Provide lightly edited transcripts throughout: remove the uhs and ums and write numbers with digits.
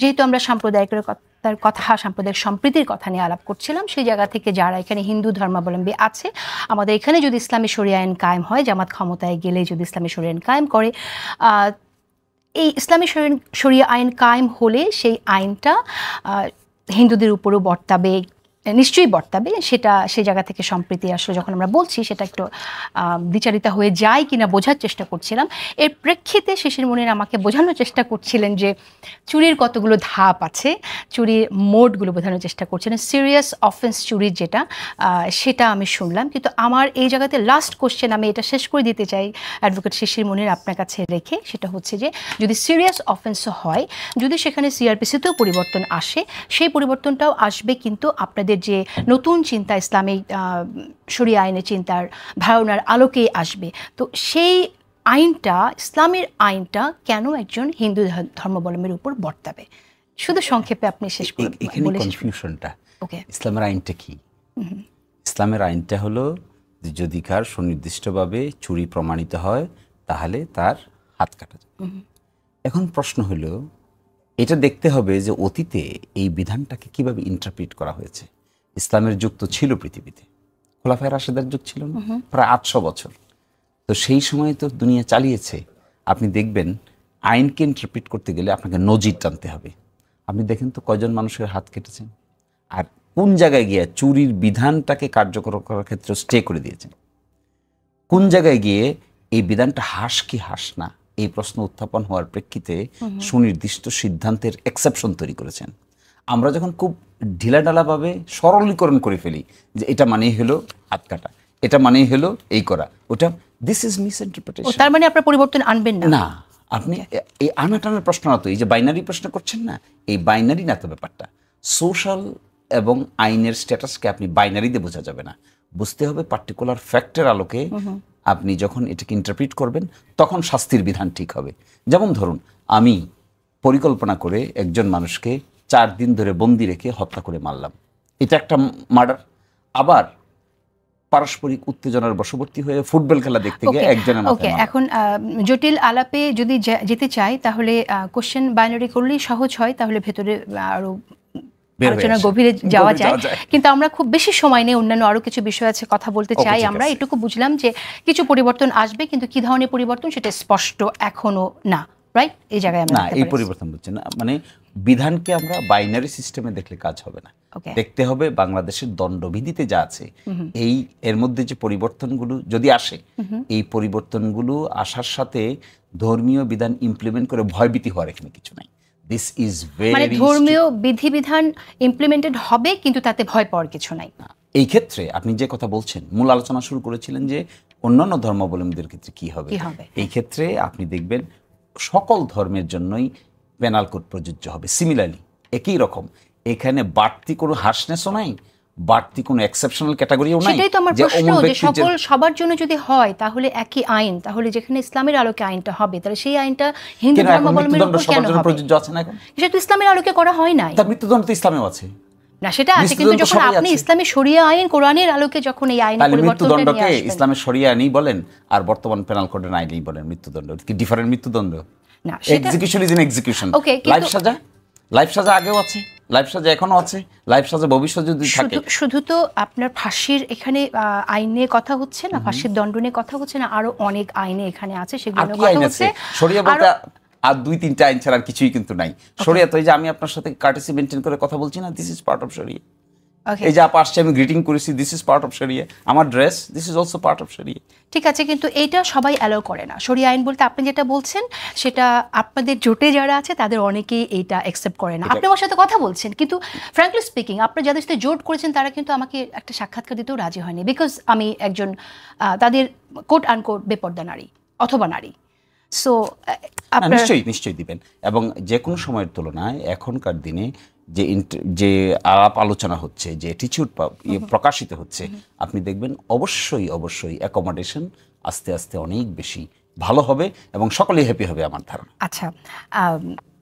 যেহেতু আমরা সাম্প্রদায়িকতার কথা, সাম্প্রদায়িক সম্প্রীতির কথা নিয়ে আলাপ করছিলাম, সেই জায়গা থেকে যারা এখানে হিন্দু ধর্মাবলম্বী আছে, আমাদের এখানে যদি ইসলামী শরিয়া আইন কায়েম হয়, জামাত ক্ষমতায় গেলে যদি ইসলামী শরিয়া আইন কায়েম করে, এই ইসলামী শরিয়া আইন কায়েম হলে সেই আইনটা হিন্দুদের উপরও বর্তাবে, নিশ্চয়ই বর্তাবে। সেটা সেই জায়গা থেকে সম্প্রীতি আসলে যখন আমরা বলছি সেটা একটু দ্বিচারিতা হয়ে যায় কিনা বোঝার চেষ্টা করছিলাম। এর প্রেক্ষিতে শিশির মনির আমাকে বোঝানোর চেষ্টা করছিলেন যে চুরির কতগুলো ধাপ আছে, চুরির মোডগুলো বোঝানোর চেষ্টা করছিলেন। সিরিয়াস অফেন্স চুরির যেটা, সেটা আমি শুনলাম। কিন্তু আমার এই জায়গাতে লাস্ট কোশ্চেন, আমি এটা শেষ করে দিতে চাই অ্যাডভোকেট শিশির মনির আপনার কাছে রেখে, সেটা হচ্ছে যে যদি সিরিয়াস অফেন্সও হয়, যদি সেখানে সিআরপিসিতেও পরিবর্তন আসে, সেই পরিবর্তনটাও আসবে কিন্তু আপনাদের যে নতুন চিন্তা, ইসলামিক শরিয়া আইনের চিন্তার ধারণার আলোকেই আসবে। তো সেই আইনটা, ইসলামের আইনটা কেন একজন হিন্দু ধর্মাবলম্বীর উপর বর্তাবে? শুধু সংক্ষেপে আপনি শেষ করে এখানে কনফিউশনটা, ইসলামের আইনটা কি? ইসলামের আইনটা হলো যদি কার সুনির্দিষ্টভাবে চুরি প্রমাণিত হয় তাহলে তার হাত কাটা যাবে। এখন প্রশ্ন হলো, এটা দেখতে হবে যে অতীতে এই বিধানটাকে কিভাবে ইন্টারপ্রিট করা হয়েছে। ইসলামের যুগ তো ছিল পৃথিবীতে, খোলাফায়ে রাশেদার যুগ ছিল না, প্রায় 800 বছর। তো সেই সময় তো দুনিয়া চালিয়েছে। আপনি দেখবেন আইনকে ইন্টারপ্রিট করতে গেলে আপনাকে নজির টানতে হবে। আপনি দেখেন তো কয়জন মানুষের হাত কেটেছেন, আর কোন জায়গায় গিয়ে চুরির বিধানটাকে কার্যকর করার ক্ষেত্রে স্টে করে দিয়েছেন, কোন জায়গায় গিয়ে এই বিধানটা হাস কি হাস না, এই প্রশ্ন উত্থাপন হওয়ার প্রেক্ষিতে সুনির্দিষ্ট সিদ্ধান্তের এক্সেপশন তৈরি করেছেন। আমরা যখন খুব ঢিলাঢালাভাবে সরলীকরণ করে ফেলি যে এটা মানেই হলো হাত কাটা, এটা মানেই হলো এই করা, ওটা দিস ইজ মিসইন্টারপ্রিটেশন। তার মানে আপনারা পরিবর্তন আনবেন না? না, আপনি এই আনাটানার প্রশ্ন না তো, এই যে বাইনারি প্রশ্ন করছেন না, এই বাইনারি না তো ব্যাপারটা। সোশ্যাল এবং আইনের স্ট্যাটাসকে আপনি বাইনারিতে বোঝা যাবে না, বুঝতে হবে পার্টিকুলার ফ্যাক্টের আলোকে। আপনি যখন এটাকে ইন্টারপ্রিট করবেন তখন শাস্তির বিধান ঠিক হবে। যেমন ধরুন, আমি পরিকল্পনা করে একজন মানুষকে 4 দিন ধরে বন্দি রেখে হত্যা করে মারলাম, এটা একটা মার্ডার। আবার পারস্পরিক উত্তেজনার বশবর্তী হয়ে ফুটবল খেলা দেখতে গিয়ে একজনের মাথায় মারলাম। এখন জটিল আলাপে যদি যেতে চাই তাহলে কোশ্চেন বাইনারি করলেই সহজ হয়, তাহলে ভেতরে আরো আলোচনা গভীরে যাওয়া যায়। কিন্তু আমরা খুব বেশি সময় নেই, অন্যান্য আরো কিছু বিষয় আছে কথা বলতে চাই। আমরা এটুকু বুঝলাম যে কিছু পরিবর্তন আসবে, কিন্তু কি ধরনের পরিবর্তন সেটা স্পষ্ট এখনো না, রাইট? এই জায়গায় আমরা না, এই পরিবর্তন বুঝছি না, মানে বিধানকে আমরা বাইনারি সিস্টেমে দেখলে কাজ হবে না, দেখতে হবে বাংলাদেশের দণ্ডবিধিতে যা আছে এই এর মধ্যে যে পরিবর্তনগুলো যদি আসে, এই পরিবর্তনগুলো আসার সাথে ধর্মীয় বিধান ইমপ্লিমেন্ট করে ভয়ভীতি হওয়ার এখানে কিছু নাই। দিস ইজ ভেরি, ধর্মীয় বিধিবিধান ইমপ্লিমেন্টেড হবে কিন্তু তাতে ভয় পাওয়ার কিছু নাই। এই ক্ষেত্রে আপনি যে কথা বলছেন, মূল আলোচনা শুরু করেছিলেন যে অন্যান্য ধর্মাবলম্বীদের ক্ষেত্রে কি হবে। এই ক্ষেত্রে আপনি দেখবেন সকল ধর্মের জন্যই পেনাল কোড প্রযোজ্য হবে সিমিলারলি, একই রকম। এখানে বাড়তি কোনো হার্শনেসও নাই, বাড়তি কোনো এক্সেপশনাল ক্যাটাগরিও নাই। সেটাই তো আমার প্রশ্ন, যে সকল সবার জন্য যদি হয় তাহলে একই আইন, তাহলে যেখানে ইসলামের আলোকে আইনটা হবে, তাহলে সেই আইনটা হিন্দু ধর্মাবলম্বীর উপর কেন হবে? প্রযোজ্য আছে না এখন? সেটা তো ইসলামের আলোকে করা হয় না। তার মৃত্যুদণ্ড তো ইসলামেও আছে না, সেটা আছে, কিন্তু যখন আপনি ইসলামী শরিয়া আইন, কোরআনের আলোকে যখন এই আইন পরিবর্তনটা নিয়ে আসবেন, ইসলামের শরিয়া আইনই বলেন আর বর্তমান পেনাল কোডের আইনই বলেন, মৃত্যুদণ্ড কি ডিফারেন্ট? মৃত্যুদণ্ড না, execution is in execution. Life সাজা আগেও আছে, লাইফ সাজা এখনো আছে, লাইফ সাজা ভবিষ্যতে যদি থাকে। শুধু তো আপনার ফাঁসির এখানে আইনে কথা হচ্ছে না, ফাঁসির দণ্ড নিয়ে কথা হচ্ছে না, আরো অনেক আইনে এখানে আছে, সেগুলো কথা হচ্ছে। শরিয়া বলতে আর 2-3টা আইন ছাড়া আর কিছুই কিন্তু নাই। শরিয়া তো এই যে আমি আপনার সাথে কার্টেসি মেইনটেইন করে কথা বলছি না, দিস ইজ পার্ট অফ শরিয়া। এই যে আপা আসছে, আমি গ্রিটিং করেছি, দিস ইজ পার্ট অফ শরিয়া। আমার dress, this is also part of শরিয়া। ঠিক আছে, কিন্তু এইটা সবাই অ্যালাউ করে না। শরিয়া আইন বলতে আপনি যেটা বলছেন সেটা আপনাদের জোটে যারা আছে তাদের অনেকেই এইটা অ্যাকসেপ্ট করে না। আপনি আমার সাথে কথা বলছেন, কিন্তু ফ্র্যাঙ্কলি স্পিকিং আপনারা যাদের সাথে জোট করেছেন তারা কিন্তু আমাকে একটা সাক্ষাৎকার দিতেও রাজি হয়নি, বিকজ আমি একজন তাদের কোট আনকোট বেপর্দা নারী অথবা নারী। সো নিশ্চয়ই দিবেন। এবং যে কোনো সময়ের তুলনায় এখনকার দিনে যে আলাপ আলোচনা হচ্ছে, যে অ্যাটিটিউড প্রকাশিত হচ্ছে, আপনি দেখবেন অবশ্যই অ্যাকোমোডেশন আস্তে আস্তে অনেক বেশি ভালো হবে এবং সকলেই হ্যাপি হবে আমার ধারণা। আচ্ছা,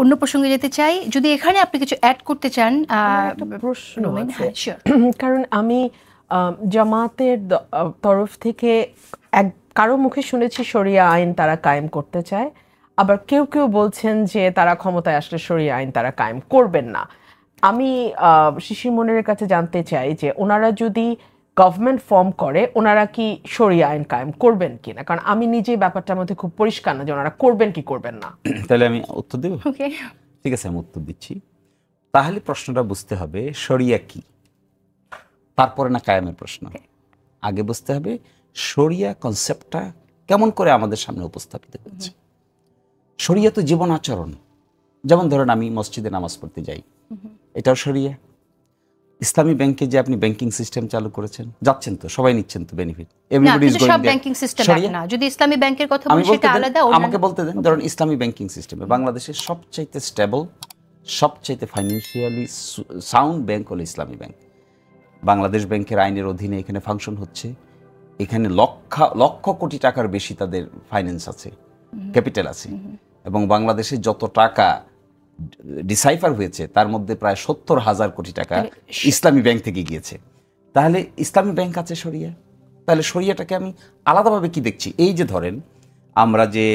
অন্য প্রসঙ্গে যেতে চাই, যদি এখানে আপনি কিছু অ্যাড করতে চান। প্রশ্ন, কারণ আমি জামাতের তরফ থেকে কারো মুখে শুনেছি শরিয়া আইন তারা কায়েম করতে চায়, আবার কেউ কেউ বলছেন যে তারা ক্ষমতায় আসলে শরিয়া আইন তারা কায়েম করবেন না। আমি শিশির মনিরের কাছে জানতে চাই যে ওনারা যদি গভর্নমেন্ট ফর্ম করে ওনারা কি শরিয়া আইন কায়েম করবেন কিনা, কারণ আমি নিজে ব্যাপারটার মধ্যে খুব পরিষ্কার না যে ওনারা করবেন কি করবেন না। তাহলে আমি উত্তর দেব। ঠিক আছে, আমি উত্তর দিচ্ছি। তাহলে প্রশ্নটা বুঝতে হবে শরিয়া কি, তারপরে না কায়েমের প্রশ্ন। আগে বুঝতে হবে শরিয়া কনসেপ্টটা কেমন করে আমাদের সামনে উপস্থাপিত হচ্ছে। শরিয়া তো জীবন আচরণ। যেমন ধরেন আমি মসজিদে নামাজ পড়তে যাই, এটাও শরিয়া। ইসলামী ব্যাংকে যে আপনি ব্যাংকিং সিস্টেম চালু করেছেন, যাচ্ছেন তো সবাই নিচ্ছেন তো benefit, everybody is going banking system না। যদি ইসলামী ব্যাংকের কথা বলি সেটা আলাদা। আমাকে বলতে দেন, ধরুন ইসলামী ব্যাংকিং সিস্টেমে বাংলাদেশের সবচাইতে স্টেবল, সবচাইতে ফাইন্যান্সিয়ালি সাউন্ড ব্যাংক হলো ইসলামী ব্যাংক। বাংলাদেশ ব্যাংকের আইনের অধীনে এখানে ফাংশন হচ্ছে। এখানে লক্ষ কোটি টাকার বেশি তাদের ফাইন্যান্স আছে, ক্যাপিটাল আছে, এবং বাংলাদেশে যত টাকা ডিসাইফার হয়েছে তার মধ্যে প্রায় 70,000 কোটি টাকা ইসলামী ব্যাংক থেকে গিয়েছে। তাহলে ইসলামী ব্যাংক আছে শরিয়া। তাহলে শরিয়াটাকে আমি আলাদাভাবে কি দেখছি? এই যে ধরেন আমরা যে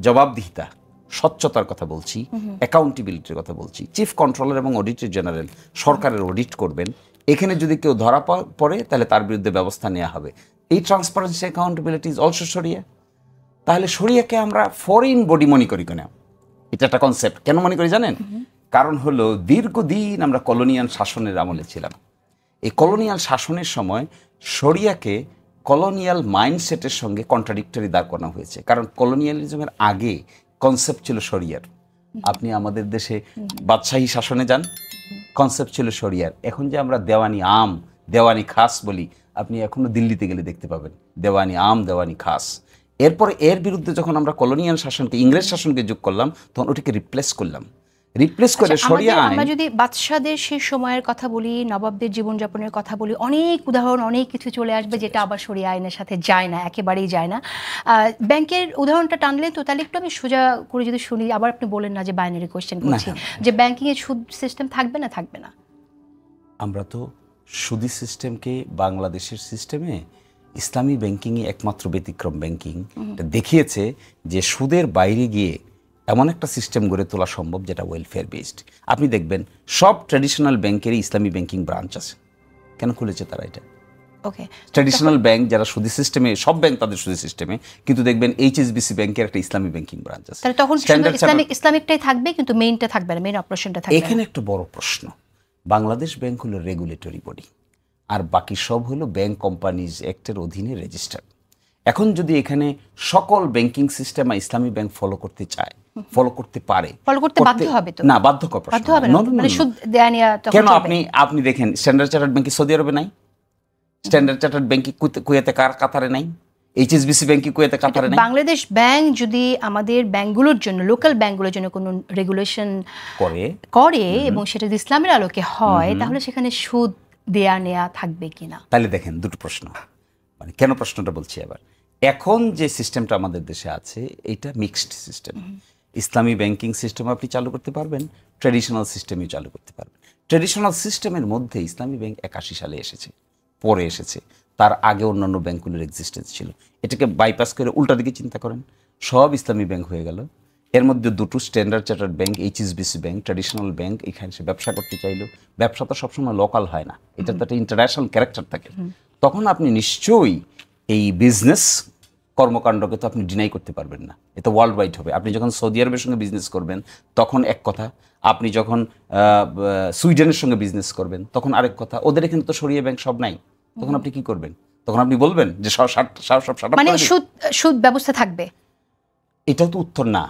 জবাবদিহিতা, স্বচ্ছতার কথা বলছি, অ্যাকাউন্টেবিলিটির কথা বলছি, চিফ কন্ট্রোলার এবং অডিটর জেনারেল সরকারের অডিট করবেন, এখানে যদি কেউ ধরা পড়ে তাহলে তার বিরুদ্ধে ব্যবস্থা নেওয়া হবে। এই ট্রান্সপারেন্সি অ্যাকাউন্টেবিলিটি ইজ অলসো শরিয়া। তাহলে শরিয়াকে আমরা ফরেন বডি মনে করি কেন? এটা একটা কনসেপ্ট। কেন মনে করি জানেন? কারণ হলো দীর্ঘদিন আমরা কলোনিয়াল শাসনের আমলে ছিলাম। এই কলোনিয়াল শাসনের সময় শরিয়াকে কলোনিয়াল মাইন্ডসেটের সঙ্গে কন্ট্রাডিক্টরি দাঁড় করানো হয়েছে। কারণ কলোনিয়ালিজমের আগে কনসেপ্ট ছিল শরিয়ার। আপনি আমাদের দেশে বাদশাহী শাসনে যান, কনসেপ্ট ছিল শরিয়ার। এখন যে আমরা দেওয়ানি আম, দেওয়ানি খাস বলি, আপনি এখনো দিল্লিতে গেলে দেখতে পাবেন দেওয়ানি আম, দেওয়ানি খাস। এরপরে এর বিরুদ্ধে যখন আমরা কলোনিয়াল শাসনকে, ইংরেজ শাসনকে যোগ করলাম, তখন ওটাকে রিপ্লেস করলাম। রিপ্লেস করে শরিয়া আইন। আমরা যদি বাদশাদের সেই সময়ের কথা বলি, নবাবদের জীবনযাপনের কথা বলি, অনেক উদাহরণ, অনেক কিছু চলে আসবে যেটা আবার শরিয়া আইনের সাথে যায় না, একেবারেই যায় না। ব্যাংকের উদাহরণটা টানলে তো তাহলে একটু আমি সোজা করে যদি শুনি, আবার আপনি বলেন না যে বাইনারি কোয়েশ্চেন করছি, যে ব্যাংকিং এর সুদ সিস্টেম থাকবে না থাকবে না? আমরা তো সুদি সিস্টেমকে বাংলাদেশের সিস্টেমে ইসলামী ব্যাংকিংই একমাত্র ব্যতিক্রম ব্যাংকিং দেখিয়েছে যে সুদের বাইরে গিয়ে এমন একটা সিস্টেম গড়ে তোলা সম্ভব যেটা ওয়েলফেয়ার বেসড। আপনি দেখবেন সব ট্র্যাডিশনাল ব্যাংকেরই ইসলামী ব্যাংকিং ব্রাঞ্চ আছে। কেন খুলেছে তারা এটা? ওকে, ট্র্যাডিশনাল ব্যাংক যারা সুদি সিস্টেমে, সব ব্যাংক তাদের সুদি সিস্টেমে, কিন্তু দেখবেন এইচএসবিসি ব্যাংকের একটা ইসলামী ব্যাংকিং ব্রাঞ্চ আছে। তাহলে তখন ইসলামিকটাই থাকবে, কিন্তু মেইনটা থাকবে না, মেইন অপারেশনটা থাকবে। এখানে একটা বড় প্রশ্ন। বাংলাদেশ ব্যাংক হলো রেগুলেটরি বডি, আর বাকি সব হলো ব্যাংক কোম্পানিজ অ্যাক্টের অধীনে রেজিস্টার্ড। এখন যদি এখানে সকল ব্যাংকিং সিস্টেম ইসলামী ব্যাংক ফলো করতে চায়, ফলো করতে পারে, ফলো করতে বাধ্য হবে তো? না, বাধ্যকর প্রশ্ন মানে সুদ দেয়া নেয়া তখন কেন? আপনি দেখেন স্ট্যান্ডার্ড চার্টার্ড ব্যাংক সৌদি আরবে নাই, স্ট্যান্ডার্ড চার্টার্ড ব্যাংক কুয়েতে কাতারে নাই, এইচএসবিসি ব্যাংক কুয়েতে কাতারে নাই। বাংলাদেশ ব্যাংক যদি আমাদের ব্যাংকগুলোর জন্য, লোকাল ব্যাংকগুলোর জন্য কোনো রেগুলেশন করে এবং সেটা যদি ইসলামের আলোকে হয়, তাহলে সেখানে সুদ দেয়া নেয়া থাকবে কিনা? তাহলে দেখেন দুটো প্রশ্ন। মানে কেন প্রশ্নটা বলছি আবার, এখন যে সিস্টেমটা আমাদের দেশে আছে এটা মিক্সড সিস্টেম। ইসলামী ব্যাংকিং সিস্টেম আপনি চালু করতে পারবেন, ট্র্যাডিশনাল সিস্টেমই চালু করতে পারবেন। ট্র্যাডিশনাল সিস্টেমের মধ্যে ইসলামী ব্যাংক 81 সালে এসেছে, পরে এসেছে। তার আগে অন্যান্য ব্যাংকগুলোর এক্সিস্টেন্স ছিল। এটাকে বাইপাস করে উল্টা দিকে চিন্তা করেন, সব ইসলামী ব্যাংক হয়ে গেল। এর মধ্যে দুটো standard chartered bank, HSBC bank, traditional bank, এখানে সে ব্যবসা করতে চাইলো। ব্যবসা তো সবসময় লোকাল হয় না, এটা তো একটা ইন্টারন্যাশনাল ক্যারেক্টার থাকে। তখন আপনি নিশ্চয়ই এই বিজনেস কর্মকাণ্ডকে তো আপনি ডিনাই করতে পারবেন না, এটা ওয়ার্ল্ড ওয়াইড হবে। আপনি যখন সৌদি আরবের সঙ্গে বিজনেস করবেন তখন এক কথা, আপনি যখন সুইডেনের সঙ্গে বিজনেস করবেন তখন আরেক কথা। ওদের এখানে তো শরিয়া ব্যাংক সব নাই, তখন আপনি কি করবেন? তখন আপনি বলবেন যে সব মানে সুদ ব্যবস্থা থাকবে? এটাও তো উত্তর না।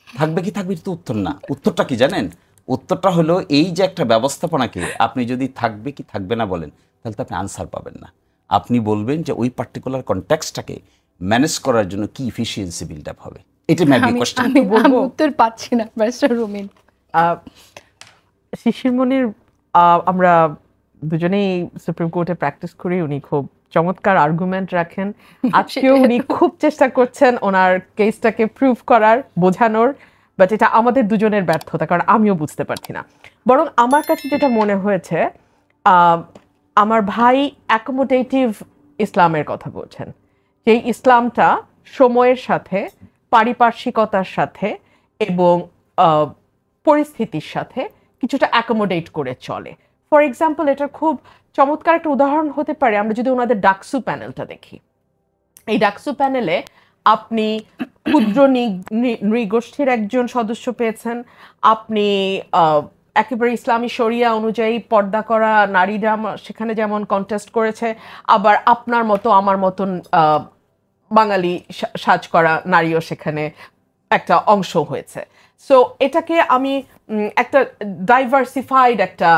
থাকবে কি থাকবে তো উত্তর না। উত্তরটা কি জানেন? উত্তরটা হলো এই যে একটা ব্যবস্থাপনাকে আপনি যদি থাকবে কি থাকবে না বলেন, তাহলে তো আপনি আনসার পাবেন না। আপনি বলবেন যে ওই পার্টিকুলার কনটেক্সটটাকে ম্যানেজ করার জন্য কি ইফিসিয়েন্সি বিল্ড আপ হবে। এটা ম্যাবি কোশ্চেন। আমি উত্তর পাচ্ছি না মিস্টার রুমিন। শিশির মনির, আমরা দুজনেই সুপ্রিম কোর্টে প্র্যাকটিস করি, উনি খুব চমৎকার আর্গুমেন্ট রাখেন। আজকেও উনি খুব চেষ্টা করছেন ওনার কেসটাকে প্রুভ করার, বোঝানোর, বাট এটা আমাদের দুজনের ব্যর্থতা, কারণ আমিও বুঝতে পারছি না। বরং আমার কাছে যেটা মনে হয়েছে, আমার ভাই অ্যাকোমোডেটিভ ইসলামের কথা বলছেন, যে ইসলামটা সময়ের সাথে, পারিপার্শ্বিকতার সাথে এবং পরিস্থিতির সাথে কিছুটা অ্যাকোমোডেট করে চলে। ফর এক্সাম্পল, এটা খুব চমৎকার একটা উদাহরণ হতে পারে আমরা যদি ওনাদের ডাকসু প্যানেলটা দেখি। এই ডাকসু প্যানেলে আপনি ক্ষুদ্র নৃগোষ্ঠীর একজন সদস্য পেয়েছেন, আপনি একেবারে ইসলামী শরিয়া অনুযায়ী পর্দা করা নারীরা সেখানে যেমন কন্টেস্ট করেছে, আবার আপনার মতো আমার মতন বাঙালি সাজ করা নারীও সেখানে একটা অংশ হয়েছে। সো এটাকে আমি একটা ডাইভার্সিফাইড একটা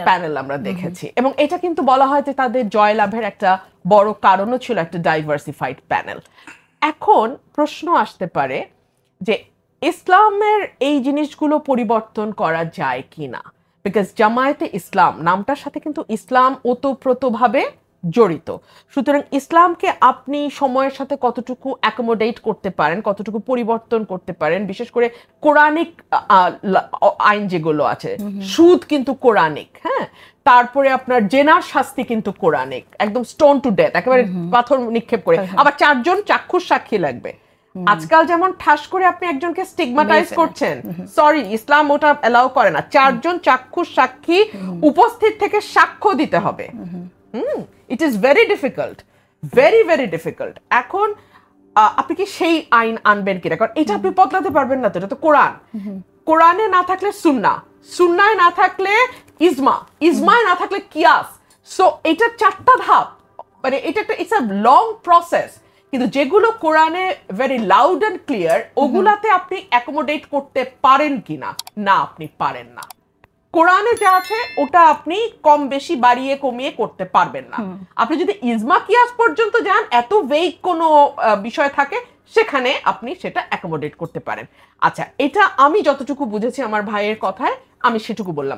প্যানেল আমরা দেখেছি, এবং এটা কিন্তু বলা হয় যে তাদের জয়লাভের একটা বড় কারণও ছিল একটা ডাইভার্সিফাইড প্যানেল। এখন প্রশ্ন আসতে পারে যে ইসলামের এই জিনিসগুলো পরিবর্তন করা যায় কিনা, বিকজ জামায়াতে ইসলাম নামটার সাথে কিন্তু ইসলাম ওতপ্রোতভাবে জড়িত। সুতরাং ইসলামকে আপনি সময়ের সাথে কতটুকু অ্যাকোমোডেট করতে পারেন, কতটুকু পরিবর্তন করতে পারেন, বিশেষ করে কোরআনিক আইন যেগুলো আছে, সুদ কিন্তু কোরআনিক, হ্যাঁ, তারপরে আপনার জেনার শাস্তি কিন্তু কোরআনিক, একদম স্টোন টু ডেথ, একেবারে পাথর নিক্ষেপ করে, আবার 4 জন চাক্ষুষ সাক্ষী লাগবে। আজকাল যেমন ঠাস করে আপনি একজনকে স্টিগমাটাইজ করছেন, সরি, ইসলাম ওটা এলাও করে না। 4 জন চাক্ষুষ সাক্ষী উপস্থিত থেকে সাক্ষ্য দিতে হবে। It is very difficult, very very difficult. এখন আপনি কি সেই আইন আনবেন কিনা, কারণ এটা আপনি বদলাতে পারবেন না তো, এটা তো কোরআন। কোরআনে না থাকলে সুন্না, সুন্নায় না থাকলে ইজমা, ইজমায় না থাকলে কিয়াস। সো এটা 4টা ধাপ, মানে এটা একটা ইটস আ লং প্রসেস। কিন্তু যেগুলো কোরআনে ভেরি লাউড অ্যান্ড ক্লিয়ার, ওগুলাতে আপনি অ্যাকোমোডেট করতে পারেন কিনা, না আপনি পারেন না। কোরআনে যা আছে ওটা আপনি কম বেশি বাড়িয়ে কমিয়ে করতে পারবেন না। আপনি যদি ইজমা কিয়াস পর্যন্ত যান, এত ভেগ কোনো বিষয় থাকে, সেখানে আপনি সেটা অ্যাকোমোডেট করতে পারেন। আচ্ছা, এটা আমি যতটুকু বুঝেছি আমার ভাইয়ের কথায়, আমি সেটুকু বললাম।